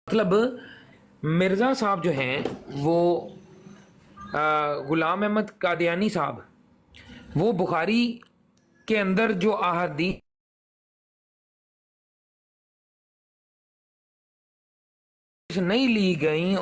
مطلب مرزا صاحب جو ہیں وہ غلام احمد قادیانی صاحب وہ بخاری کے اندر جو احادیث نہیں لی گئیں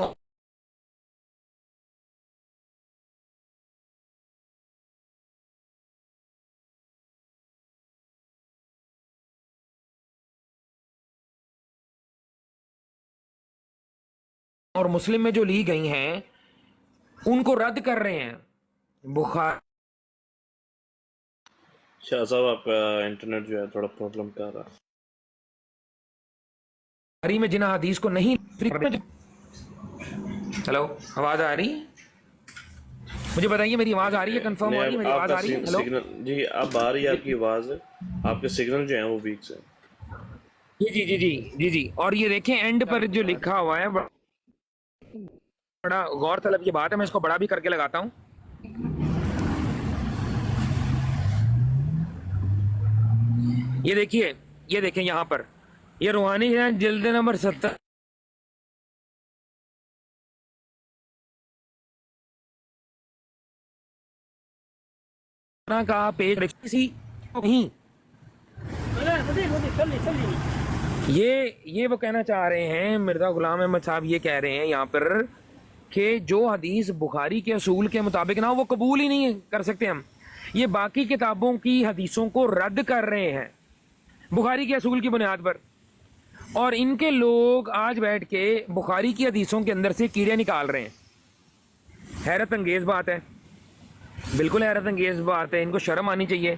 اور مسلم میں جو لی گئی ہیں ان کو رد کر رہے ہیں بخاری شاہ صاحب آپ کا انٹرنیٹ جو ہے تھوڑا پرابلم کر رہا ہے۔ میں جن حدیث کو نہیں ہلو آواز آ رہی ہے؟ مجھے بتائیے میری آواز آ رہی ہے؟ کنفرم ہو رہی ہے میری آپ آواز کا آ رہی ہے؟ ہلو سگنل جی اب آ رہی ہے آپ کی آواز، آپ کے سگنل جو ہیں وہ ویک سے۔ جی جی جی جی جی جی اور یہ دیکھیں اینڈ پر جو لکھا ہوا ہے بڑا غور طلب یہ بات ہے، میں اس کو بڑا بھی کر کے لگاتا ہوں۔ یہ دیکھیے، یہ دیکھیں یہاں پر یہ روحانی ہے جلد نمبر 70 کا پیج نہیں، یہ وہ کہنا چاہ رہے ہیں مرزا غلام احمد صاحب یہ کہہ رہے ہیں یہاں پر کہ جو حدیث بخاری کے اصول کے مطابق نہ وہ قبول ہی نہیں کر سکتے ہم، یہ باقی کتابوں کی حدیثوں کو رد کر رہے ہیں بخاری کے اصول کی بنیاد پر، اور ان کے لوگ آج بیٹھ کے بخاری کی حدیثوں کے اندر سے کیڑے نکال رہے ہیں۔ حیرت انگیز بات ہے، بالکل حیرت انگیز بات ہے، ان کو شرم آنی چاہیے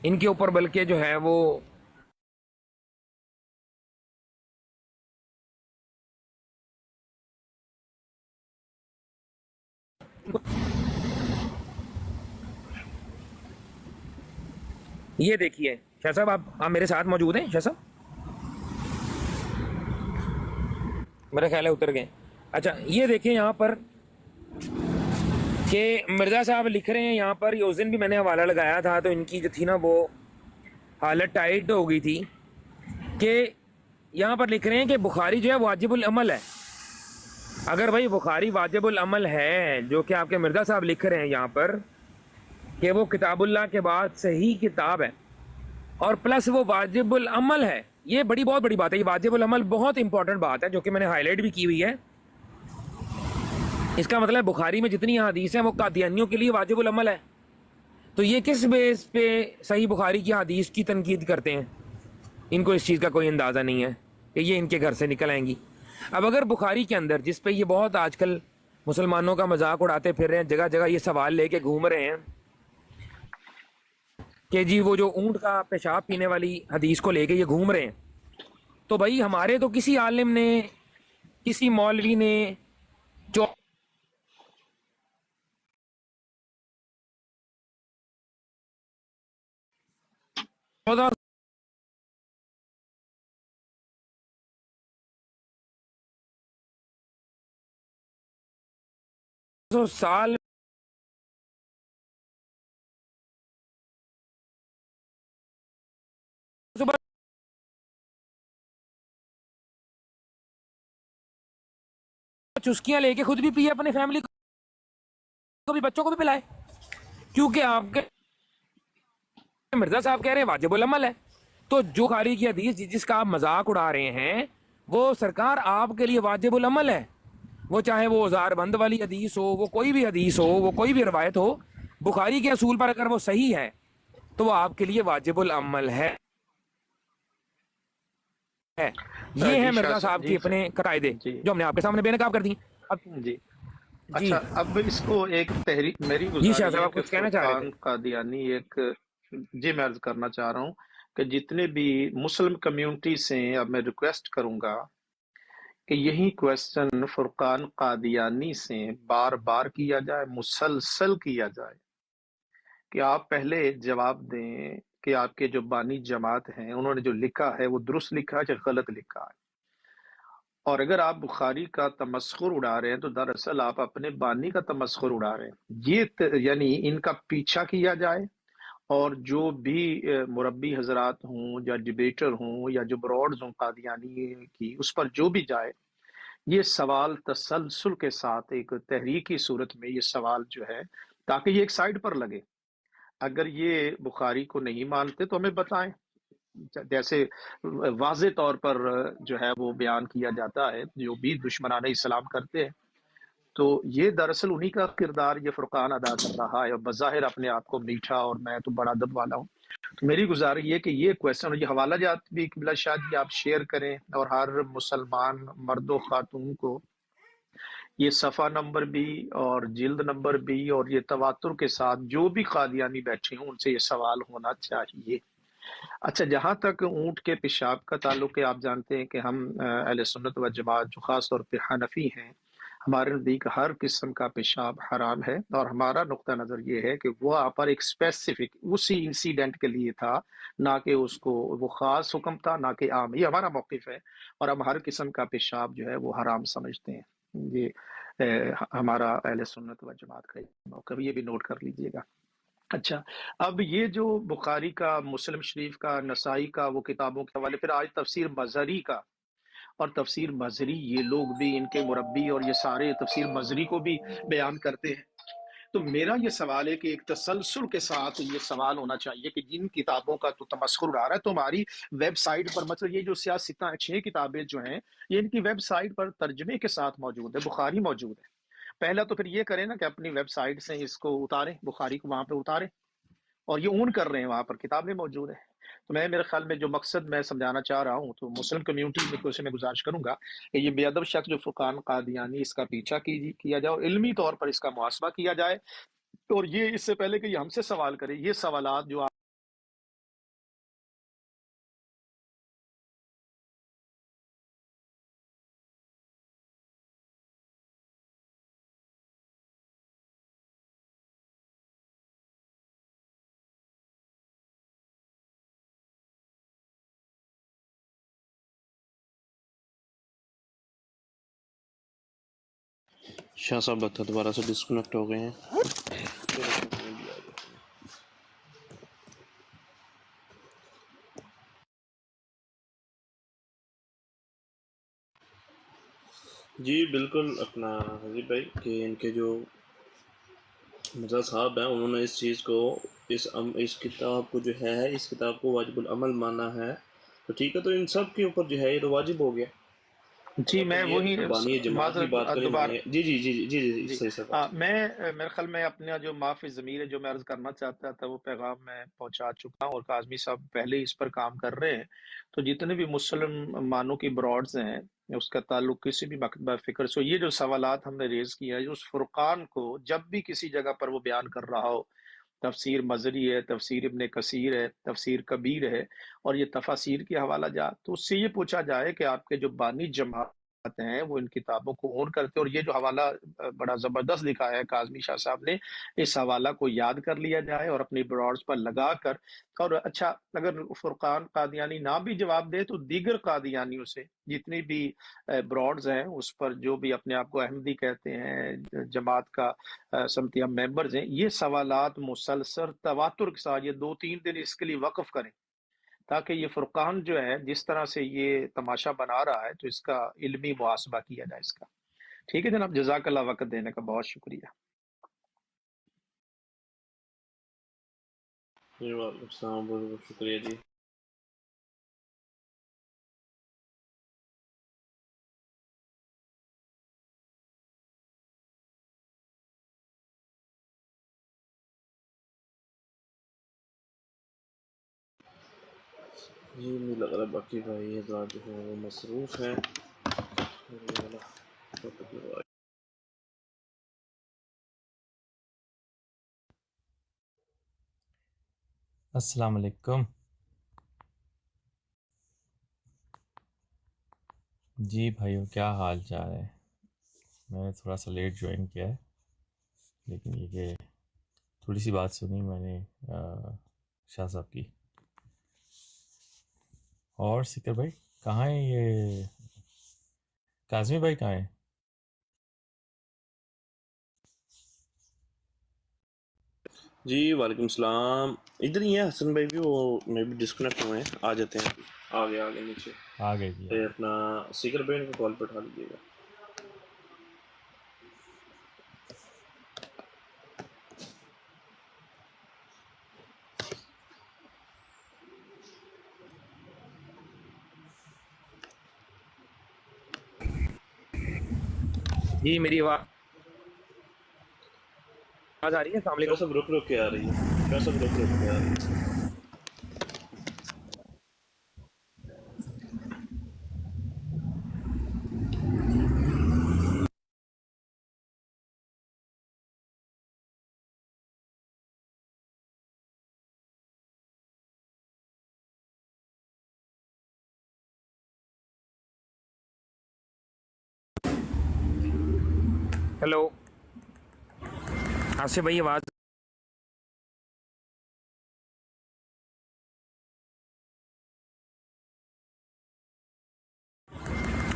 ان کے اوپر، بلکہ جو ہے وہ یہ دیکھیے شاہ صاحب آپ میرے ساتھ موجود ہیں؟ شاہ صاحب میرا خیال ہے اتر گئے۔ اچھا یہ دیکھیں یہاں پر کہ مرزا صاحب لکھ رہے ہیں یہاں پر، یہ اس دن بھی میں نے حوالہ لگایا تھا تو ان کی جو تھی نا وہ حالت ٹائٹ ہو گئی تھی، کہ یہاں پر لکھ رہے ہیں کہ بخاری جو ہے واجب العمل ہے۔ اگر بھائی بخاری واجب العمل ہے جو کہ آپ کے مرزا صاحب لکھ رہے ہیں یہاں پر کہ وہ کتاب اللہ کے بعد صحیح کتاب ہے اور پلس وہ واجب العمل ہے، یہ بہت بڑی بات ہے، یہ واجب العمل بہت امپورٹنٹ بات ہے جو کہ میں نے ہائی لائٹ بھی کی ہوئی ہے۔ اس کا مطلب بخاری میں جتنی حدیث ہیں وہ قادیانیوں کے لیے واجب العمل ہے، تو یہ کس بیس پہ صحیح بخاری کی حدیث کی تنقید کرتے ہیں؟ ان کو اس چیز کا کوئی اندازہ نہیں ہے کہ یہ ان کے گھر سے نکل آئیں گی۔ اب اگر بخاری کے اندر، جس پہ یہ بہت آج کل مسلمانوں کا مذاق اڑاتے پھر رہے ہیں، جگہ جگہ یہ سوال لے کے گھوم رہے ہیں کہ جی وہ جو اونٹ کا پیشاب پینے والی حدیث کو لے کے یہ گھوم رہے ہیں، تو بھائی ہمارے تو کسی عالم نے، کسی مولوی نے 14 سال چسکیاں لے کے خود بھی پیے، اپنے فیملی کو بھی، بچوں کو بھی پلائے، کیونکہ آپ کے مرزا صاحب کہہ رہے ہیں واجب العمل ہے۔ تو جو بخاری کی حدیث جس کا آپ مذاق اڑا رہے ہیں وہ سرکار آپ کے لیے واجب العمل ہے، وہ چاہے وہ اوزار بند والی حدیث ہو، وہ کوئی بھی حدیث ہو، وہ کوئی بھی روایت ہو، بخاری کے اصول پر اگر وہ صحیح ہے تو وہ آپ کے لیے واجب العمل ہے۔ یہ ہے جی شاہ مرزا صاحب جی کی اپنے قاعدے جی جو ہم نے آپ کے سامنے بے نقاب کر دی۔ اب جی جی اچھا، اب اس کو ایک تحریک میری جی شاہ گزاری صاحب ہے آپ کہ کچھ کہنا چاہ رہے تھے؟ فرقان قادیانی ایک، جی میں عرض کرنا چاہ رہا ہوں کہ جتنے بھی مسلم کمیونٹی سے اب میں ریکویسٹ کروں گا کہ یہی کویسچن فرقان قادیانی سے بار بار کیا جائے، مسلسل کیا جائے، کہ آپ پہلے جواب دیں کہ آپ کے جو بانی جماعت ہیں انہوں نے جو لکھا ہے وہ درست لکھا ہے یا غلط لکھا ہے، اور اگر آپ بخاری کا تمسخر اڑا رہے ہیں تو دراصل آپ اپنے بانی کا تمسخر اڑا رہے ہیں۔ یہ یعنی ان کا پیچھا کیا جائے، اور جو بھی مربی حضرات ہوں یا ڈیبیٹر ہوں یا جو براڈز ہوں قادیانی کی، اس پر جو بھی جائے یہ سوال تسلسل کے ساتھ ایک تحریکی صورت میں یہ سوال جو ہے، تاکہ یہ ایک سائڈ پر لگے. اگر یہ بخاری کو نہیں مانتے تو ہمیں بتائیں، جیسے واضح طور پر جو ہے وہ بیان کیا جاتا ہے جو بھی دشمنان اسلام کرتے ہیں. تو یہ دراصل انہی کا کردار یہ فرقان ادا کر رہا ہے، اور بظاہر اپنے آپ کو میٹھا اور میں تو بڑا ادب والا ہوں. تو میری گزارش یہ کہ یہ کویسچن اور یہ حوالہ جات بھی قبلہ شاہ جی آپ شیئر کریں، اور ہر مسلمان مرد و خاتون کو یہ صفحہ نمبر بھی اور جلد نمبر بھی اور یہ تواتر کے ساتھ جو بھی قادیانی بیٹھے ہوں ان سے یہ سوال ہونا چاہیے. اچھا، جہاں تک اونٹ کے پیشاب کا تعلق ہے، آپ جانتے ہیں کہ ہم اہل سنت و جماعت جو خاص طور پہ حنفی ہیں، ہمارے نزدیک ہر قسم کا پیشاب حرام ہے، اور ہمارا نقطہ نظر یہ ہے کہ وہ آپ پر ایک اسپیسیفک اسی انسیڈنٹ کے لیے تھا، نہ کہ اس کو وہ خاص حکم تھا، نہ کہ عام. یہ ہمارا موقف ہے، اور ہم ہر قسم کا پیشاب جو ہے وہ حرام سمجھتے ہیں. یہ ہمارا اہل سنت و جماعت کا موقف، یہ بھی نوٹ کر لیجئے گا. اچھا، اب یہ جو بخاری کا، مسلم شریف کا، نسائی کا وہ کتابوں کے حوالے، پھر آج تفسیر مظہری کا، اور تفسیر مظہری یہ لوگ بھی، ان کے مربی اور یہ سارے تفسیر مظہری کو بھی بیان کرتے ہیں. تو میرا یہ سوال ہے کہ ایک تسلسل کے ساتھ یہ سوال ہونا چاہیے کہ جن کتابوں کا تو تمسخر اڑا رہا ہے، تو ہماری ویب سائٹ پر، مطلب یہ جو سیاستہ 6 کتابیں جو ہیں یہ ان کی ویب سائٹ پر ترجمے کے ساتھ موجود ہے، بخاری موجود ہے. پہلا تو پھر یہ کریں نا کہ اپنی ویب سائٹ سے اس کو اتاریں، بخاری کو وہاں پہ اتاریں، اور یہ اون کر رہے ہیں، وہاں پر کتابیں موجود ہیں. تو میرے خیال میں جو مقصد میں سمجھانا چاہ رہا ہوں، تو مسلم کمیونٹی کو سے میں گزارش کروں گا کہ یہ بے ادب شخص جو فرقان قادیانی، اس کا پیچھا کیا جائے اور علمی طور پر اس کا محاسبہ کیا جائے. اور یہ اس سے پہلے کہ یہ ہم سے سوال کرے، یہ سوالات جو شاہ صاحب لگتا ہے دوبارہ سے ڈسکنیکٹ ہو گئے ہیں. جی بالکل اپنا حضیب بھائی کہ ان کے جو مرزا صاحب ہیں انہوں نے اس چیز کو اس کتاب کو جو ہے اس کتاب کو واجب العمل مانا ہے، تو ٹھیک ہے، تو ان سب کے اوپر جو ہے یہ تو واجب ہو گیا. جی اگر میں پھر وہی یہ بانی جماعت کی بات کریں، دوبارہ جی جی جی جی جی جی جی صحیح صاحب. میں میرے خیال میں اپنا جو معافی ضمیر ہے جو میں عرض کرنا چاہتا تھا وہ پیغام میں پہنچا چکا ہوں، اور کاظمی صاحب پہلے اس پر کام کر رہے ہیں. تو جتنے بھی مسلم مانوں کی براڈز ہیں اس کا تعلق کسی بھی مکتبہ فکر سے، یہ جو سوالات ہم نے ریز کیا ہے، اس فرقان کو جب بھی کسی جگہ پر وہ بیان کر رہا ہو، تفسیر مظہری ہے، تفسیر ابن کثیر ہے، تفسیر کبیر ہے، اور یہ تفاسیر کے حوالہ جات، تو اس سے یہ پوچھا جائے کہ آپ کے جو بانی جماعت ہیں وہ ان کتابوں کو اون کرتے، اور یہ جو حوالہ بڑا زبردست لکھا ہے کاظمی شاہ صاحب نے، اس حوالہ کو یاد کر لیا جائے اور اپنی براڈز پر لگا کر. اور اچھا، اگر فرقان قادیانی نہ بھی جواب دے تو دیگر قادیانیوں سے جتنی بھی براڈز ہیں اس پر جو بھی اپنے آپ کو احمدی کہتے ہیں، جماعت کا سمتی ہم ممبرز ہیں، یہ سوالات مسلسل تواتر کے ساتھ یہ 2-3 دن اس کے لیے وقف کریں، تاکہ یہ فرقان جو ہے جس طرح سے یہ تماشا بنا رہا ہے تو اس کا علمی محاسبہ کیا جائے اس کا. ٹھیک ہے جناب، جزاک اللہ، وقت دینے کا بہت شکریہ. جی وعلیکم السلام، بہت بہت شکریہ جی. جی مجھے لگ رہا ہے باقی بھائی حضرات جو ہیں وہ مصروف ہیں. السلام علیکم. جی بھائیو، کیا حال چال ہے؟ میں نے تھوڑا سا لیٹ جوائن کیا ہے، لیکن یہ کہ تھوڑی سی بات سنی میں نے شاہ صاحب کی. اور سکر بھائی کہاں ہیں؟ یہ کاظمی بھائی کہاں ہیں؟ جی وعلیکم السلام، ادھر ہی ہیں حسن بھائی بھی، وہ میں بھی ڈسکنیکٹ ہوئے ہیں، آ جاتے ہیں. آگے نیچے آ گئے جی، آ گئے. اپنا سیکر بھائی کو کال پہ اٹھا لیجیے گا. جی میری آواز آ رہی ہے؟ السلام علیکم. سب رک رک کے آ رہی ہے، سب رک رک کے آ رہی ہے. ہیلو آصف بھائی، آواز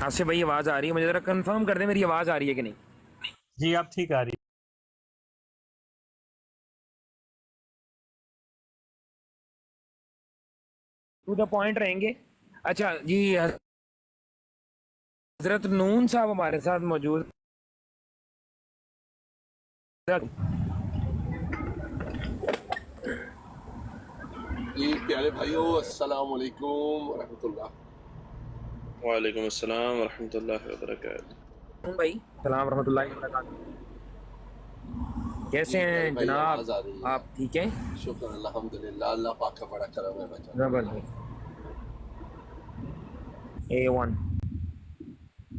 آصف بھائی آواز آ رہی ہے؟ مجھے ذرا کنفرم کر دیں میری آواز آ رہی ہے کہ نہیں. جی آپ ٹھیک آ رہی ٹو دا پوائنٹ رہیں گے. اچھا جی، حضرت نون صاحب ہمارے ساتھ موجود. جی پیارے بھائیوں، السلام علیکم ورحمۃ اللہ. وعلیکم السلام ورحمۃ اللہ وبرکاتہ. نون بھائی السلام ورحمۃ اللہ وبرکاتہ. کیسے جی پیارے ہیں بھائی، جناب؟ آواز آ رہی ہے؟ آپ ٹھیک ہیں؟ شکر الحمدللہ، اللہ پاک کا بڑا کرم ہے بچا. زبردست. A1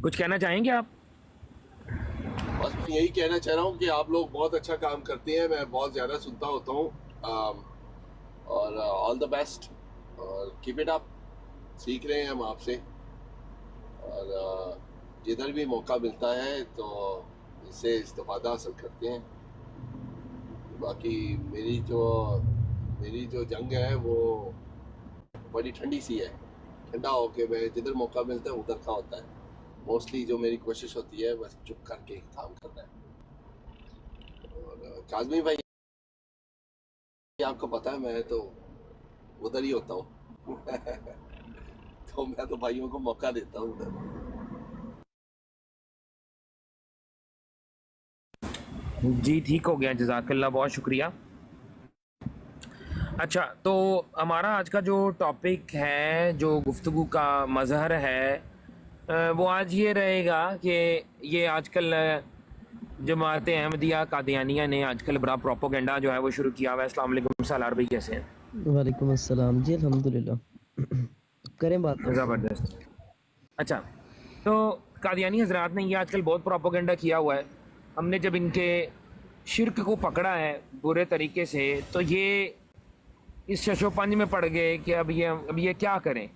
کچھ کہنا چاہیں گے آپ؟ بس میں یہی کہنا چاہ رہا ہوں کہ آپ لوگ بہت اچھا کام کرتے ہیں، میں بہت زیادہ سنتا ہوتا ہوں، اور آل دا بیسٹ، اور کیپ اٹ اپ. سیکھ رہے ہیں ہم آپ سے، اور جدھر بھی موقع ملتا ہے تو اس سے استفادہ حاصل کرتے ہیں. باقی میری جو جنگ ہے وہ بڑی ٹھنڈی سی ہے، ٹھنڈا ہو کے میں جدھر موقع ملتا ہے ادھر کا ہوتا ہے. موسٹلی جو میری کوشش ہوتی ہے بس چپ کر کے کام کرنا ہے. اور کاظمی بھائی، آپ کو پتا ہے میں تو ادھر ہی ہوتا ہوں تو میں تو بھائیوں کو موقع دیتا ہوں ادھر. جی ٹھیک ہو گیا، جزاک اللہ، بہت شکریہ. اچھا، تو ہمارا آج کا جو ٹاپک ہے، جو گفتگو کا مظہر ہے، وہ آج یہ رہے گا کہ یہ آج کل جماعت احمدیہ قادیانیہ نے آج کل بڑا پروپوگنڈا جو ہے وہ شروع کیا ہوا ہے. السلام علیکم سالار بھائی، کیسے ہیں؟ وعلیکم السلام. جی الحمدللہ. کریں بات. زبردست. اچھا، تو قادیانی حضرات نے یہ آج کل بہت پروپوگنڈا کیا ہوا ہے. ہم نے جب ان کے شرک کو پکڑا ہے برے طریقے سے، تو یہ اس شش و پنج میں پڑ گئے کہ اب یہ کیا کریں.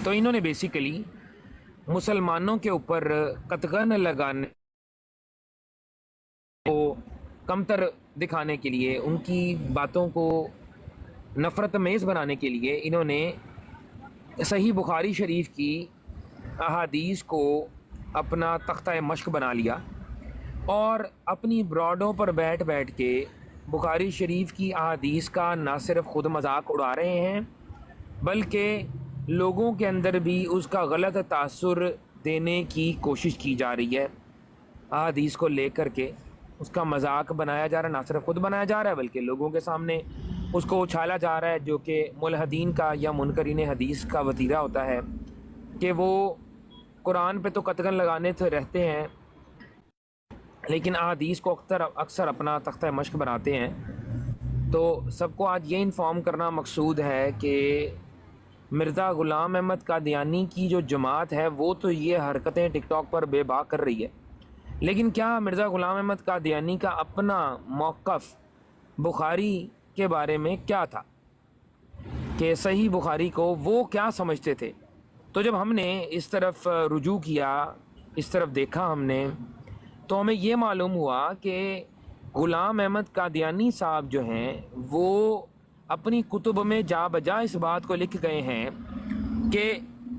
تو انہوں نے بیسیکلی مسلمانوں کے اوپر قطغن لگانے کو کمتر دکھانے کے لیے، ان کی باتوں کو نفرت میز بنانے کے لیے، انہوں نے صحیح بخاری شریف کی احادیث کو اپنا تختہ مشق بنا لیا، اور اپنی براڈوں پر بیٹھ بیٹھ کے بخاری شریف کی احادیث کا نہ صرف خود مذاق اڑا رہے ہیں، بلکہ لوگوں کے اندر بھی اس کا غلط تاثر دینے کی کوشش کی جا رہی ہے. احادیث کو لے کر کے اس کا مذاق بنایا جا رہا ہے، نہ صرف خود بنایا جا رہا ہے بلکہ لوگوں کے سامنے اس کو اچھالا جا رہا ہے، جو کہ ملحدین کا یا منکرین حدیث کا وتیرہ ہوتا ہے کہ وہ قرآن پہ تو قطغن لگانے سے رہتے ہیں لیکن احادیث کو اکثر اپنا تختہ مشق بناتے ہیں. تو سب کو آج یہ انفارم کرنا مقصود ہے کہ مرزا غلام احمد قادیانی کی جو جماعت ہے وہ تو یہ حرکتیں ٹک ٹاک پر بے باک کر رہی ہے، لیکن کیا مرزا غلام احمد قادیانی کا اپنا موقف بخاری کے بارے میں کیا تھا، کہ صحیح بخاری کو وہ کیا سمجھتے تھے؟ تو جب ہم نے اس طرف رجوع کیا، اس طرف دیکھا ہم نے، تو ہمیں یہ معلوم ہوا کہ غلام احمد قادیانی صاحب جو ہیں وہ اپنی کتب میں جا بجا اس بات کو لکھ گئے ہیں کہ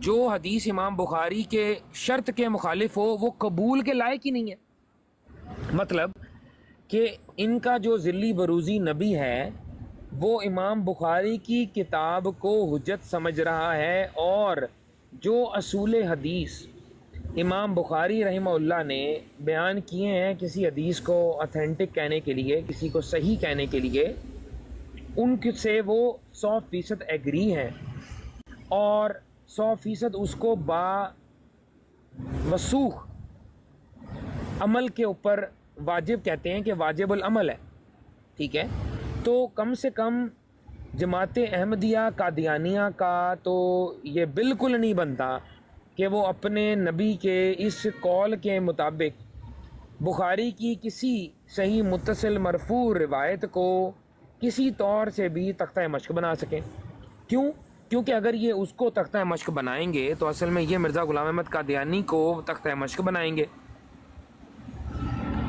جو حدیث امام بخاری کے شرط کے مخالف ہو وہ قبول کے لائق ہی نہیں ہے. مطلب کہ ان کا جو ذلی بروزی نبی ہے وہ امام بخاری کی کتاب کو حجت سمجھ رہا ہے، اور جو اصول حدیث امام بخاری رحمہ اللہ نے بیان کیے ہیں کسی حدیث کو اتھینٹک کہنے کے لیے، کسی کو صحیح کہنے کے لیے، ان سے وہ 100% ایگری ہیں، اور 100% اس کو با وثوق عمل کے اوپر واجب کہتے ہیں کہ واجب العمل ہے، ٹھیک ہے، تو کم سے کم جماعت احمدیہ قادیانیہ کا تو یہ بالکل نہیں بنتا کہ وہ اپنے نبی کے اس قول کے مطابق بخاری کی کسی صحیح متصل مرفوع روایت کو کسی طور سے بھی تختہ مشق بنا سکیں۔ کیوں؟ کیونکہ اگر یہ اس کو تختہ مشق بنائیں گے تو اصل میں یہ مرزا غلام احمد قادیانی کو تختہ مشق بنائیں گے،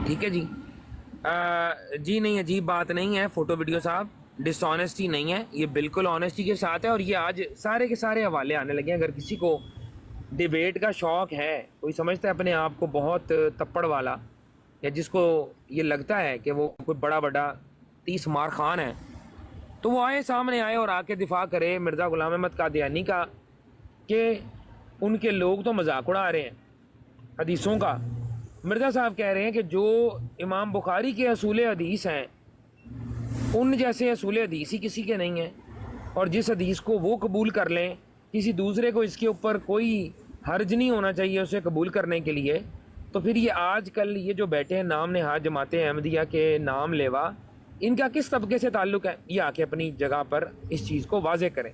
ٹھیک ہے جی۔ جی نہیں، عجیب بات نہیں ہے فوٹو ویڈیو صاحب، ڈس آنیسٹی نہیں ہے، یہ بالکل آنیسٹی کے ساتھ ہے، اور یہ آج سارے کے سارے حوالے آنے لگے ہیں۔ اگر کسی کو ڈیبیٹ کا شوق ہے، کوئی سمجھتا ہے اپنے آپ کو بہت تپڑ والا، یا جس کو یہ لگتا ہے کہ وہ کوئی بڑا 30 مار خان ہے، تو وہ سامنے آئے اور آ کے دفاع کرے مرزا غلام احمد قادیانی کا کہ ان کے لوگ تو مذاق اڑا رہے ہیں حدیثوں کا۔ مرزا صاحب کہہ رہے ہیں کہ جو امام بخاری کے اصول حدیث ہیں ان جیسے اصول حدیث ہی کسی کے نہیں ہیں، اور جس حدیث کو وہ قبول کر لیں کسی دوسرے کو اس کے اوپر کوئی حرج نہیں ہونا چاہیے اسے قبول کرنے کے لیے، تو پھر یہ آج کل یہ جو بیٹھے ہیں نام نہاد جماعت احمدیہ کے نام لیوا، ان کا کس طبقے سے تعلق ہے؟ یہ آ کے اپنی جگہ پر اس چیز کو واضح کریں۔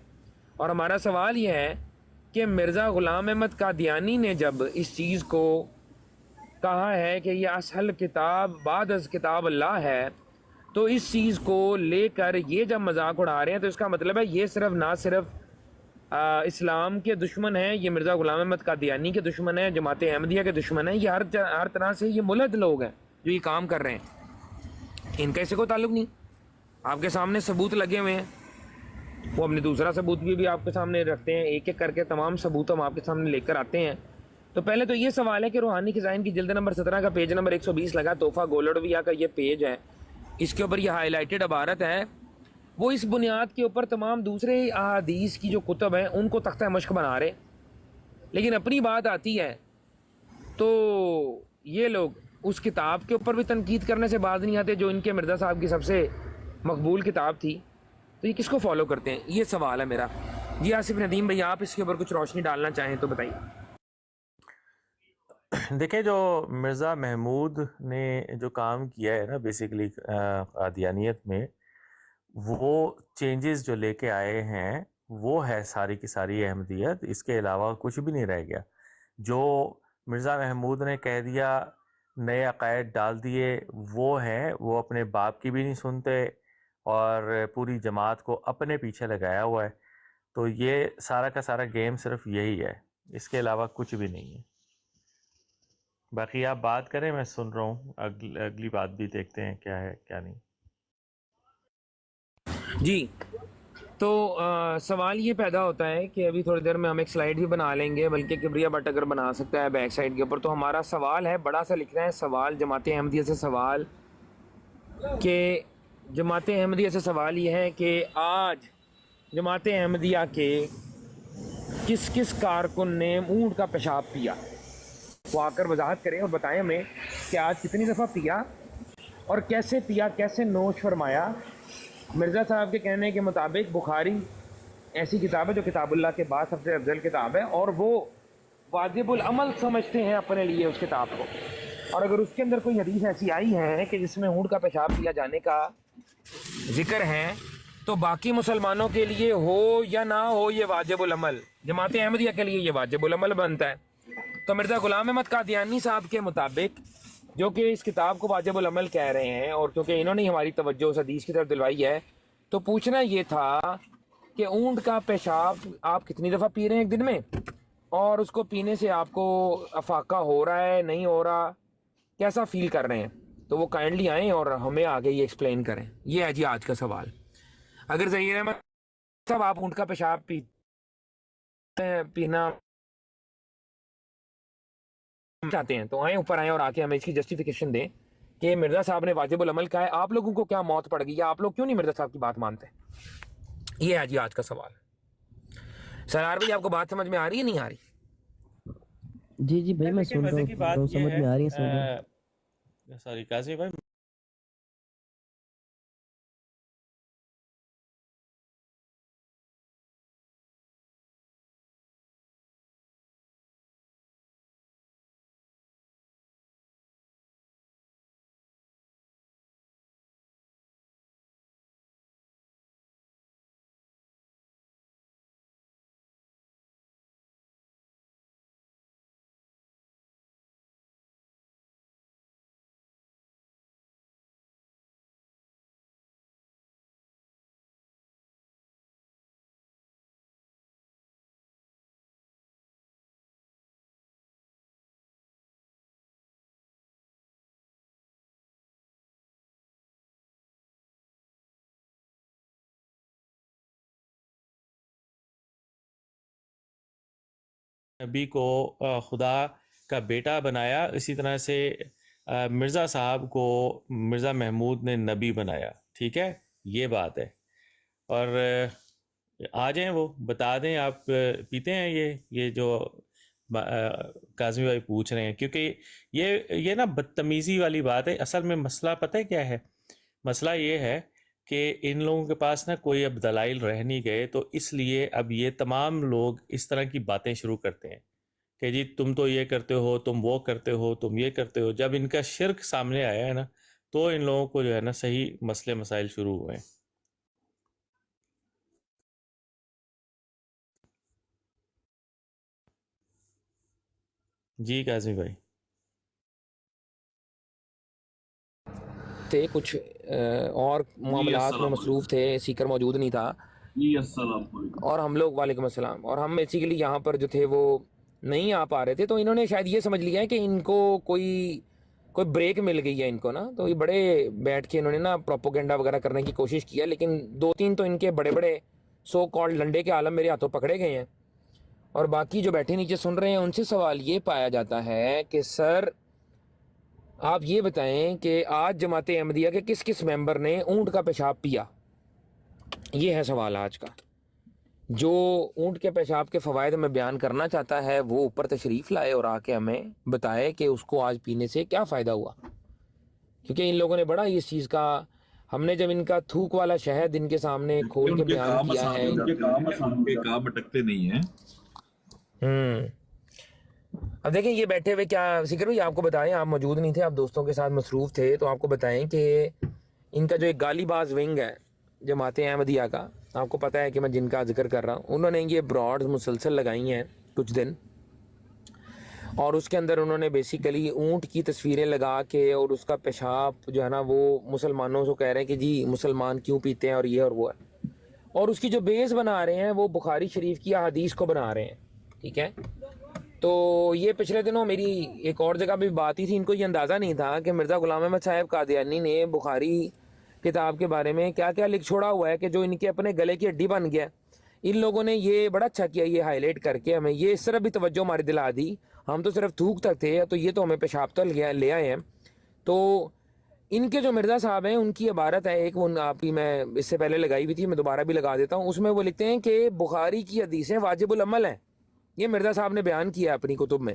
اور ہمارا سوال یہ ہے کہ مرزا غلام احمد قادیانی نے جب اس چیز کو کہا ہے کہ یہ اصل کتاب بعد از کتاب اللہ ہے، تو اس چیز کو لے کر یہ جب مذاق اڑا رہے ہیں تو اس کا مطلب ہے یہ صرف نہ صرف اسلام کے دشمن ہیں، یہ مرزا غلام احمد قادیانی کے دشمن ہیں، جماعت احمدیہ کے دشمن ہیں، یہ ہر طرح سے یہ ملحد لوگ ہیں جو یہ کام کر رہے ہیں، ان کا اس سے کوئی تعلق نہیں۔ آپ کے سامنے ثبوت لگے ہوئے ہیں، وہ اپنے دوسرا ثبوت بھی آپ کے سامنے رکھتے ہیں، ایک ایک کر کے تمام ثبوت ہم آپ کے سامنے لے کر آتے ہیں۔ تو پہلے تو یہ سوال ہے کہ روحانی خزائن کی جلد نمبر 17 کا پیج نمبر 120 لگا تحفہ گولڑویہ کا یہ پیج ہے، اس کے اوپر یہ ہائی لائٹڈ عبارت ہے، وہ اس بنیاد کے اوپر تمام دوسرے احادیث کی جو کتب ہیں ان کو تختہ مشق بنا رہے، لیکن اپنی بات آتی ہے تو یہ لوگ اس کتاب کے اوپر بھی تنقید کرنے سے باز نہیں آتے جو ان کے مرزا صاحب کی سب سے مقبول کتاب تھی، تو یہ کس کو فالو کرتے ہیں؟ یہ سوال ہے میرا۔ جی آصف ندیم بھائی، آپ اس کے اوپر کچھ روشنی ڈالنا چاہیں تو بتائیے۔ دیکھیں، جو مرزا محمود نے جو کام کیا ہے نا بیسیکلی قادیانیت میں، وہ چینجز جو لے کے آئے ہیں وہ ہے ساری کی ساری احمدیت، اس کے علاوہ کچھ بھی نہیں رہ گیا۔ جو مرزا محمود نے کہہ دیا، نئے عقائد ڈال دیے، وہ ہیں، وہ اپنے باپ کی بھی نہیں سنتے اور پوری جماعت کو اپنے پیچھے لگایا ہوا ہے۔ تو یہ سارا کا سارا گیم صرف یہی ہے، اس کے علاوہ کچھ بھی نہیں ہے۔ باقی آپ بات کریں، میں سن رہا ہوں، اگلی بات بھی دیکھتے ہیں کیا ہے کیا نہیں۔ جی تو سوال یہ پیدا ہوتا ہے کہ ابھی تھوڑی دیر میں ہم ایک سلائیڈ بھی بنا لیں گے، بلکہ کبریا بٹ اگر بنا سکتا ہے بیک سائڈ کے اوپر، تو ہمارا سوال ہے، بڑا سا لکھنا ہے سوال جماعت احمدیہ سے، سوال کہ جماعت احمدیہ سے سوال یہ ہے کہ آج جماعت احمدیہ کے کس کس کارکن نے اونٹ کا پیشاب پیا؟ وہ آ کر وضاحت کریں اور بتائیں ہمیں کہ آج کتنی دفعہ پیا اور کیسے پیا، کیسے نوش فرمایا۔ مرزا صاحب کے کہنے کے مطابق بخاری ایسی کتاب ہے جو کتاب اللہ کے بعد سب سے افضل کتاب ہے، اور وہ واجب العمل سمجھتے ہیں اپنے لیے اس کتاب کو، اور اگر اس کے اندر کوئی حدیث ایسی آئی ہے کہ جس میں اونٹ کا پیشاب پیا جانے کا ذکر ہے تو باقی مسلمانوں کے لیے ہو یا نہ ہو یہ واجب العمل، جماعت احمدیہ کے لیے یہ واجب العمل بنتا ہے۔ تو مرزا غلام احمد قادیانی صاحب کے مطابق، جو کہ اس کتاب کو واجب العمل کہہ رہے ہیں، اور کیونکہ انہوں نے ہماری توجہ اس حدیث کی طرف دلوائی ہے، تو پوچھنا یہ تھا کہ اونٹ کا پیشاب آپ کتنی دفعہ پی رہے ہیں ایک دن میں، اور اس کو پینے سے آپ کو افاقہ ہو رہا ہے نہیں ہو رہا، کیسا فیل کر رہے ہیں؟ تو وہ کائنڈلی آئیں اور ہمیں آگے یہ ایکسپلین کریں۔ یہ ہے جی آج کا سوال۔ اگر ظہیر احمد صاحب آپ اونٹ کا پیشاب پینا چاہتے ہیں تو آئیں، اوپر آئیں اور آ کے ہمیں اس کی جسٹیفیکیشن دیں کہ مرزا صاحب نے واجب العمل کہا ہے، آپ لوگوں کو کیا موت پڑ گئی، یا آپ لوگ کیوں نہیں مرزا صاحب کی بات مانتے؟ یہ ہے جی آج کا سوال۔ سرار بھائی، آپ کو بات سمجھ میں آ رہی ہے نہیں آ رہی؟ جی جی بھائی، میں سن رہا مزے کی بات ہوں، یہ سمجھ میں آ رہی ہے، سن رہا ہوں۔ ہے، سوری قاضی بھائی، نبی کو خدا کا بیٹا بنایا، اسی طرح سے مرزا صاحب کو مرزا محمود نے نبی بنایا. ٹھیک ہے، یہ بات ہے. اور آ جائیں، وہ بتا دیں. آپ پیتے ہیں یہ جو کاظمی بھائی پوچھ رہے ہیں؟ کیونکہ یہ نا بدتمیزی والی بات ہے. اصل میں مسئلہ پتہ ہے کیا ہے؟ مسئلہ یہ ہے کہ ان لوگوں کے پاس نا کوئی اب دلائل رہ نہیں گئے، تو اس لیے اب یہ تمام لوگ اس طرح کی باتیں شروع کرتے ہیں کہ جی تم تو یہ کرتے ہو، تم وہ کرتے ہو، تم یہ کرتے ہو. جب ان کا شرک سامنے آیا ہے نا، تو ان لوگوں کو جو ہے نا صحیح مسئلے مسائل شروع ہوئے ہیں. جی کاظمی بھائی. تھے کچھ اور معاملات میں مصروف تھے، سیکر موجود نہیں تھا. جی السلام علیکم. اور ہم لوگ وعلیکم السلام. اور ہم بیسیکلی یہاں پر جو تھے وہ نہیں آ پا رہے تھے، تو انہوں نے شاید یہ سمجھ لیا ہے کہ ان کو کوئی بریک مل گئی ہے ان کو نا. تو یہ بڑے بیٹھ کے انہوں نے نا پروپوگنڈا وغیرہ کرنے کی کوشش کیا، لیکن 2-3 تو ان کے بڑے بڑے سو کالڈ لنڈے کے عالم میرے ہاتھوں پکڑے گئے ہیں. اور باقی جو بیٹھے نیچے سن رہے ہیں ان سے سوال یہ پایا جاتا ہے کہ سر آپ یہ بتائیں کہ آج جماعت احمدیہ کے کس کس ممبر نے اونٹ کا پیشاب پیا؟ یہ ہے سوال آج کا. جو اونٹ کے پیشاب کے فوائد میں بیان کرنا چاہتا ہے وہ اوپر تشریف لائے اور آ کے ہمیں بتائے کہ اس کو آج پینے سے کیا فائدہ ہوا. کیونکہ ان لوگوں نے بڑا اس چیز کا، ہم نے جب ان کا تھوک والا شہد ان کے سامنے کھول کے بیان کیا ہے. ان کے کام اٹکتے نہیں ہیں. اب دیکھیں یہ بیٹھے ہوئے کیا ذکر ہوئی، آپ کو بتائیں، آپ موجود نہیں تھے، آپ دوستوں کے ساتھ مصروف تھے، تو آپ کو بتائیں کہ ان کا جو ایک گالی باز ونگ ہے جماعت احمدیہ کا، آپ کو پتہ ہے کہ میں جن کا ذکر کر رہا ہوں، انہوں نے یہ براڈز مسلسل لگائی ہیں کچھ دن، اور اس کے اندر انہوں نے بیسیکلی اونٹ کی تصویریں لگا کے اور اس کا پیشاب جو ہے نا وہ مسلمانوں سے کہہ رہے ہیں کہ جی مسلمان کیوں پیتے ہیں اور یہ اور وہ ہے. اور اس کی جو بیس بنا رہے ہیں وہ بخاری شریف کی احادیث کو بنا رہے ہیں. ٹھیک ہے، تو یہ پچھلے دنوں میری ایک اور جگہ بھی بات ہی تھی، ان کو یہ اندازہ نہیں تھا کہ مرزا غلام احمد صاحب قادیانی نے بخاری کتاب کے بارے میں کیا کیا لکھ چھوڑا ہوا ہے کہ جو ان کے اپنے گلے کی ہڈی بن گیا. ان لوگوں نے یہ بڑا اچھا کیا، یہ ہائی لائٹ کر کے ہمیں یہ اس طرح بھی توجہ ہماری دلا دی. ہم تو صرف تھوک تک تھے، تو یہ تو ہمیں پیشاب تک لے آئے ہیں. تو ان کے جو مرزا صاحب ہیں ان کی عبارت ہے ایک، وہ آپ کی میں اس سے پہلے لگائی ہوئی تھی، میں دوبارہ بھی لگا دیتا ہوں. اس میں وہ لکھتے ہیں کہ بخاری کی حدیثیں واجب العمل ہیں. یہ مرزا صاحب نے بیان کیا اپنی کتب میں.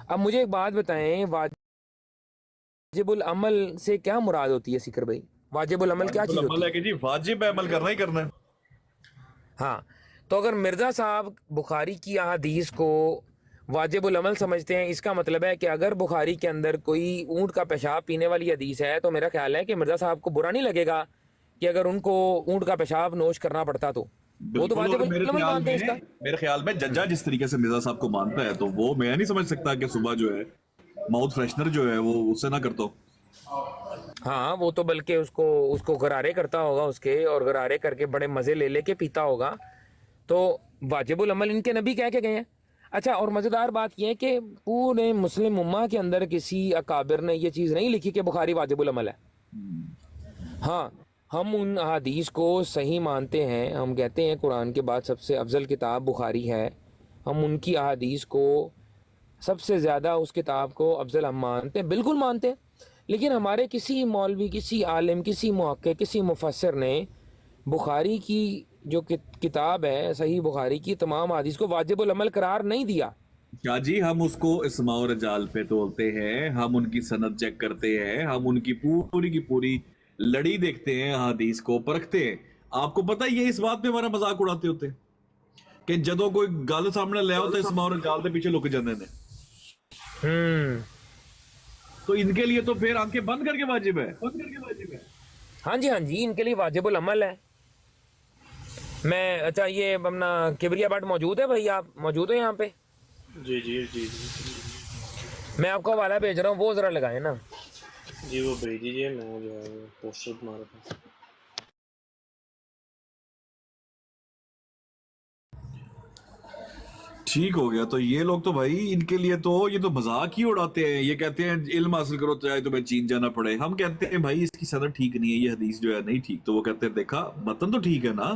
اب مجھے ایک بات بتائیں، واجب العمل سے کیا مراد ہوتی ہے سکر بھائی؟ واجب العمل کیا چیز ہوتی ہے؟ کہ جی واجب ہے، عمل کرنا ہی کرنا ہے. ہاں، تو اگر مرزا صاحب بخاری کی احادیث کو واجب العمل سمجھتے ہیں، اس کا مطلب ہے کہ اگر بخاری کے اندر کوئی اونٹ کا پیشاب پینے والی حدیث ہے تو میرا خیال ہے کہ مرزا صاحب کو برا نہیں لگے گا کہ اگر ان کو اونٹ کا پیشاب نوش کرنا پڑتا تو وہ تو واجب العمل مانتے ہیں اس کا. میرے خیال میں ججا جس طریقے سے مرزا صاحب کو مانتا ہے تو وہ میں نہیں سمجھ سکتا کہ صبح جو ہے ماؤتھ فریشنر جو ہے وہ اس سے نہ کرتا ہوں. ہاں، وہ تو بلکہ اس کو غرارے کرتا ہوگا اس کے، اور غرارے کر کے بڑے مزے لے کے پیتا ہوگا. تو واجب العمل ان کے نبی کہہ کے گئے ہیں. اچھا، اور مزیدار بات یہ ہے کہ پورے مسلم امہ کے اندر کسی اکابر نے یہ چیز نہیں لکھی کہ بخاری واجب العمل ہے. ہاں، ہم ان احادیث کو صحیح مانتے ہیں. ہم کہتے ہیں قرآن کے بعد سب سے افضل کتاب بخاری ہے. ہم ان کی احادیث کو سب سے زیادہ اس کتاب کو افضل ہم مانتے ہیں، بالکل مانتے ہیں. لیکن ہمارے کسی مولوی، کسی عالم، کسی محقق، کسی مفسر نے بخاری کی جو کتاب ہے صحیح بخاری کی تمام حدیث کو واجب العمل قرار نہیں دیا. کیا جی ہم اس کو اسماء و رجال پہ تولتے ہیں، ہم ان کی سند چیک کرتے ہیں، ہم ان کی پوری کی پوری لڑی دیکھتے ہیں، حدیث کو پرکھتے ہیں. آپ کو پتہ ہے یہ اس بات پہ ہمارا مذاق اڑاتے ہوتے ہیں کہ جدوں کوئی گل سامنے لے آؤ تو اسماء و رجال دے پیچھے لک جاندے نے. تو ان کے لیے تو پھر آنکھیں بند کر کے واجب ہے. ہاں جی، ان کے لیے واجب العمل ہے. میں اچھا، یہ اپنا کبریا بٹ موجود ہے بھائی، آپ موجود ہیں یہاں پہ؟ جی جی جی جی میں آپ کو حوالہ بھیج رہا ہوں، وہ ذرا لگائیں نا. جی وہ بھیج دیجیے، میں جو ہے پوسٹر بنا رہا تھا. ٹھیک ہو گیا. تو یہ لوگ تو بھائی ان کے لیے تو یہ تو مذاق ہی اڑاتے ہیں. یہ کہتے ہیں علم حاصل کرو چاہے تمہیں چین جانا پڑے. ہم کہتے ہیں بھائی اس کی صدر ٹھیک نہیں ہے، یہ حدیث جو ہے نہیں ٹھیک. تو وہ کہتے ہیں دیکھا متن تو ٹھیک ہے نا.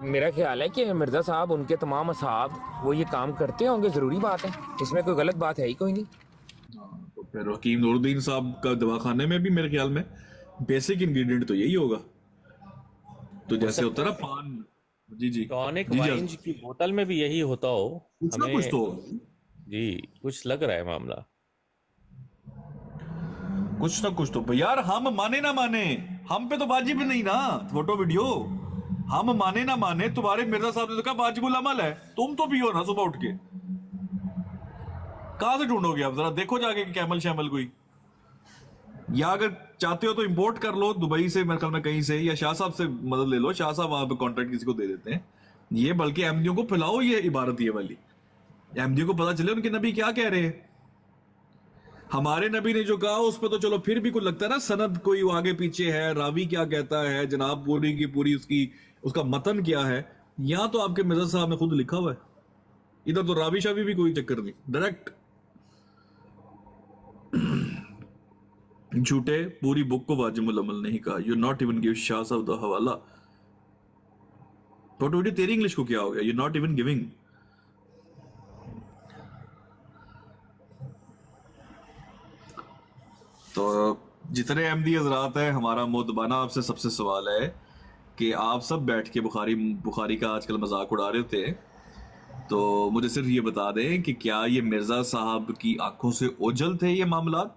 میرا خیال ہے کہ مرزا صاحب ان کے تمام اصحاب وہ یہ کام کرتے ہوں گے, ضروری بات ہے, اس میں کوئی غلط بات ہے ہی کوئی نہیں. تو پھر حکیم نور الدین صاحب کا دواخانے میں بھی میرے خیال میں بیسک انگریڈینٹ تو یہی ہوگا. تو جیسے ہوتا ہے نا پان, جی ٹونک وائنز کی بوتل میں بھی یہی ہوتا ہو, کچھ نہ کچھ تو جی کچھ لگ رہا ہے معاملہ, کچھ نہ کچھ تو یار. ہم مانے نہ مانے, ہم پہ تو واجب نہیں نا فوٹو ویڈیو. ہم مانے نہ مانے, تمہارے مرزا صاحب نے تو کہا واجب العمل ہے, تم تو پیو نا صبح اٹھ کے. کہاں سے ڈھونڈو گے آپ؟ ذرا دیکھو جا کے کیمل شیمل کوئی, یا اگر چاہتے ہو تو امپورٹ کر لو دبئی سے, میرے خیال میں کہیں سے, یا شاہ صاحب سے مدد لے لو, شاہ صاحب وہاں پہ کانٹریکٹ کسی کو دے دیتے ہیں. یہ بلکہ احمدیوں کو پھیلاؤ یہ عبارت یہ والی, احمدیوں کو پتا چلے ان کے نبی کیا کہہ رہے ہیں. ہمارے نبی نے جو کہا اس پہ تو چلو پھر بھی کچھ لگتا ہے نا, سند کوئی آگے پیچھے ہے, راوی کیا کہتا ہے جناب, پوری کی پوری اس کا متن کیا ہے. یہاں تو آپ کے مرزا صاحب نے خود لکھا ہوا ہے, ادھر تو راوی شاوی بھی کوئی چکر نہیں, ڈائریکٹ جھوٹے. پوری بک کو واجب العمل نہیں کہا. یو ناٹ ایون گیو شاہ صاحب دا حوالہ. فوٹو ویڈیو تیری انگلش کو کیا ہو گیا؟ You not even giving. تو جتنے احمدی حضرات ہیں, ہمارا مودبانہ آپ سے سب سے سوال ہے کہ آپ سب بیٹھ کے بخاری کا آج کل مذاق اڑا رہے تھے, تو مجھے صرف یہ بتا دیں کہ کیا یہ مرزا صاحب کی آنکھوں سے اوجھل تھے یہ معاملات,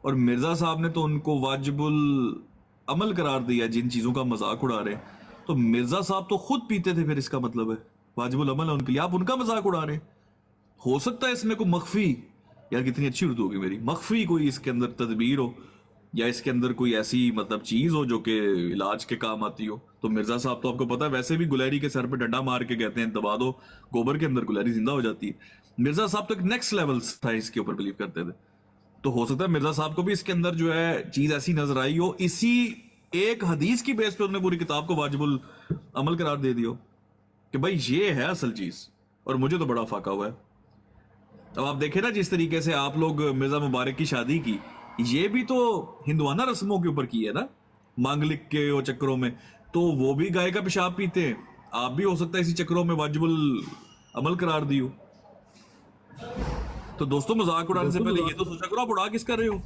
اور مرزا صاحب نے تو ان کو واجب العمل قرار دیا جن چیزوں کا مذاق اڑا رہے ہیں. تو مرزا صاحب تو خود پیتے تھے, پھر اس کا مطلب ہے واجب العمل ہے ان کے لیے, آپ ان کا مذاق اڑا رہے ہیں. ہو سکتا ہے اس میں کوئی مخفی, یار کتنی اچھی اردو ہوگی میری, مخفی کوئی اس کے اندر تدبیر ہو, یا اس کے اندر کوئی ایسی مطلب چیز ہو جو کہ علاج کے کام آتی ہو. تو مرزا صاحب تو آپ کو پتا ہے ویسے بھی گلہری کے سر پہ ڈنڈا مار کے کہتے ہیں دبا دو گوبر کے اندر, گلہری زندہ ہو جاتی ہے. مرزا صاحب تو ایک نیکسٹ لیول تھا اس کے اوپر بلیو کرتے تھے. تو ہو سکتا ہے مرزا صاحب کو بھی اس کے اندر جو ہے چیز ایسی نظر آئی ہو, اسی ایک حدیث کی بیس پہ انہوں نے پوری کتاب کو واجب العمل قرار دے دیا کہ بھائی یہ ہے اصل چیز, اور مجھے تو بڑا فاقہ ہوا ہے. اب آپ دیکھیں نا جس طریقے سے آپ لوگ مرزا مبارک کی شادی کی, یہ بھی تو ہندوانہ رسموں کے اوپر کی ہے نا, مانگلک کے چکروں میں. تو وہ بھی گائے کا پیشاب پیتے ہیں, آپ بھی ہو سکتا ہے اسی چکروں میں واجب العمل قرار دیو. تو دوستوں مذاق اڑانے سے پہلے یہ تو سوچا کرو آپ اڑا کس کر رہے ہو.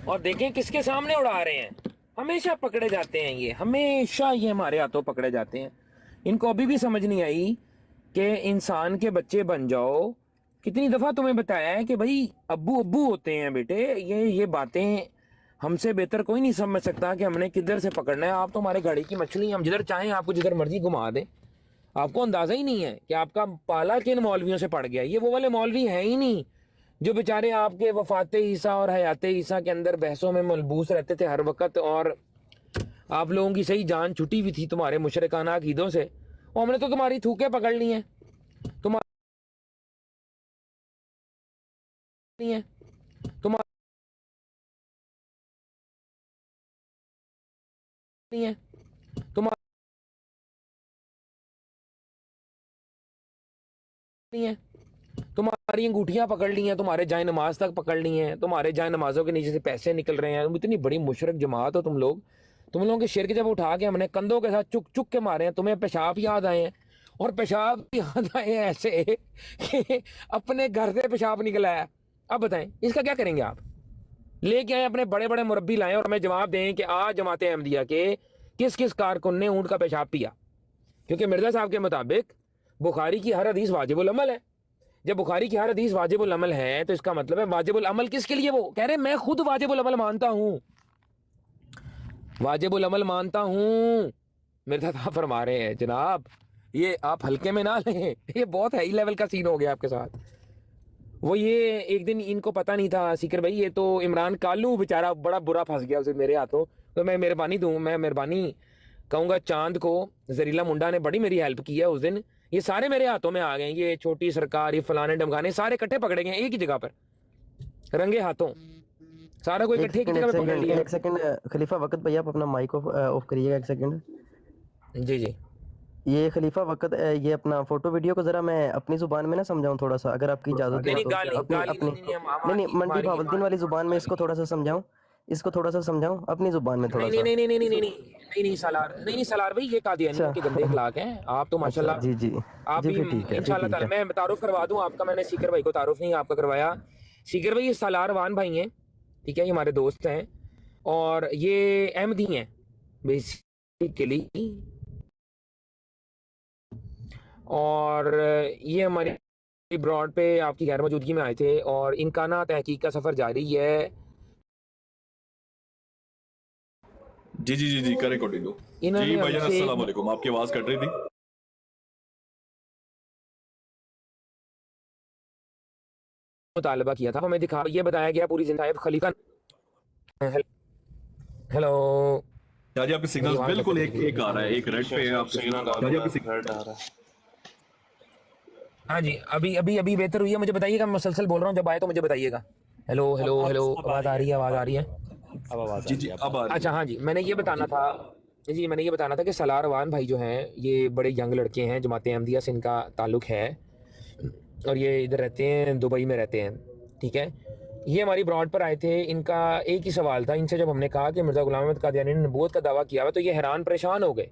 اور دیکھیں کس کے سامنے اڑا رہے ہیں, ہمیشہ پکڑے جاتے ہیں یہ, ہمیشہ یہ ہمارے ہاتھوں پکڑے جاتے ہیں. ان کو ابھی بھی سمجھ نہیں آئی کہ انسان کے بچے بن جاؤ. کتنی دفعہ تمہیں بتایا ہے کہ بھائی ابو ابو ہوتے ہیں بیٹے, یہ باتیں ہم سے بہتر کوئی نہیں سمجھ سکتا کہ ہم نے کدھر سے پکڑنا ہے. آپ تو ہمارے گھڑی کی مچھلی, ہم جدھر چاہیں آپ کو جدھر مرضی گھما دیں. آپ کو اندازہ ہی نہیں ہے کہ آپ کا پالا کن مولویوں سے پڑ گیا. یہ وہ والے مولوی ہیں ہی نہیں جو بیچارے آپ کے وفات عیسیٰ اور حیات عیسیٰ کے اندر بحثوں میں ملبوس رہتے تھے ہر وقت, اور آپ لوگوں کی صحیح جان چھٹی ہوئی تھی تمہارے مشرکانہ عقیدوں سے. اور ہم نے تو تمہاری تھوکیں پکڑ لی ہیں, تمہاری انگوٹھیاں پکڑ لی ہیں, تمہارے جائے نماز تک پکڑ لی ہیں, تمہارے جائے نمازوں کے نیچے سے پیسے نکل رہے ہیں. اتنی بڑی مشرک جماعت ہو تم لوگوں کے شرک جب اٹھا کے ہم نے کندھوں کے ساتھ چک چک کے مارے ہیں, تمہیں پیشاب یاد آئے ہیں, اور پیشاب یاد آئے ہیں ایسے کہ اپنے گھر سے پیشاب نکلا ہے. اب بتائیں اس کا کیا کریں گے آپ؟ لے کے آئے اپنے بڑے بڑے مربی لائیں اور ہمیں جواب دیں کہ آج جماعت احمدیہ کے کس کس کارکن نے اونٹ کا پیشاب پیا. کیونکہ مرزا صاحب کے مطابق بخاری کی ہر حدیث واجب العمل ہے. جب بخاری کی ہر حدیث واجب العمل ہے تو اس کا مطلب ہے واجب العمل کس کے لیے؟ وہ کہہ رہے میں خود واجب العمل مانتا ہوں, واجب العمل مانتا ہوں. مرزا صاحب فرما رہے ہیں جناب یہ آپ ہلکے میں نہ لیں, یہ بہت ہائی لیول کا سین ہو گیا آپ کے ساتھ. وہ یہ ایک دن ان کو پتہ نہیں تھا سیکر بھائی, یہ تو عمران کالو بیچارہ بڑا برا پھنس گیا اسے میرے ہاتھوں. تو میں مہربانی کہوں گا چاند کو, زریلا منڈا نے بڑی میری ہیلپ کی ہے اس دن. یہ سارے میرے ہاتھوں میں آ گئے, یہ چھوٹی سرکار, یہ فلانے ڈمکانے, سارے اکٹھے پکڑے گئے ایک ہی جگہ پر رنگے ہاتھوں, سارا کوئی اکٹھے کی جگہ پہ پکڑ لیا. ایک سیکنڈ خلیفہ وقت بھائی آپ اپنا مائک آف کریے گا ایک سیکنڈ. جی جی یہ خلیفہ وقت یہ اپنا فوٹو ویڈیو کو ذرا میں اپنی زبان میں نہ سمجھاؤں تھوڑا سا, اگر آپ کی اجازت ہے تو. نہیں منڈی بھاولدین والی زبان میں اس کو تھوڑا سا سمجھاؤں. اس کو تھوڑا سا سمجھاؤں اپنی زبان میں تھوڑا نہیں سا؟ نہیں نہیں نہیں نہیں نہیں نہیں سالار نہیں نہیں سالار بھائی یہ قادیانیوں کے گندے اخلاق ہیں. آپ تو ماشاء اللہ جی جی آپ جی، بھی پھر ٹھیک ہے، ان پھر شاء اللہ ٹھیک تعالیٰ ہے. میں تعارف کروا دوں آپ کا. میں نے سیکر بھائی کو تعارف نہیں آپ کا کروایا. سیکر بھائی یہ سالار وان بھائی ہیں, ٹھیک ہے, یہ ہمارے دوست ہیں اور یہ احمدی ہیں بیسیکلی, اور یہ ہماری براڈ پہ آپ کی غیر موجودگی میں آئے تھے اور ان کا نا تحقیق کا سفر جاری ہے. جی جی جی جی کریں کنٹینیو. انہوں جی نے بھائی ہم جان سے السلام علیکم, آپ کی آواز کٹ رہی تھی. مطالبہ کیا تھا, ہمیں دکھا یہ بتایا گیا پوری زندہ خلیفہ. ہیلو, شاہ جی آپ کے میری سگنل آواز بالکل لگتا ایک آ رہا ہے, ایک ریڈ پہ ہے آپ کے سگنل شاہ جی آپ کے ریڈ آ رہا ہے. ہاں جی, ابھی بہتر ہوئی ہے. مجھے بتائیے گا, میں مسلسل بول رہا ہوں, جب آئے تو مجھے بتائیے گا. ہیلو ہیلو ہیلو, آواز آ رہی ہے, آواز آ رہی ہے. اب آواز آ جی رہی جی ہے. اب آ رہی اچھا ہے. ہاں جی, میں نے یہ بتانا تھا کہ سالار وان بھائی جو ہیں یہ بڑے ینگ لڑکے ہیں, جماعت احمدیہ سے ان کا تعلق ہے اور یہ ادھر رہتے ہیں, دبئی میں رہتے ہیں, ٹھیک ہے. یہ ہماری براڈ پر آئے تھے. ان کا ایک ہی سوال تھا ان سے, جب ہم نے کہا کہ مرزا غلام احمد قادیانی نے نبوت کا دعویٰ کیا ہوا, تو یہ حیران پریشان ہو گئے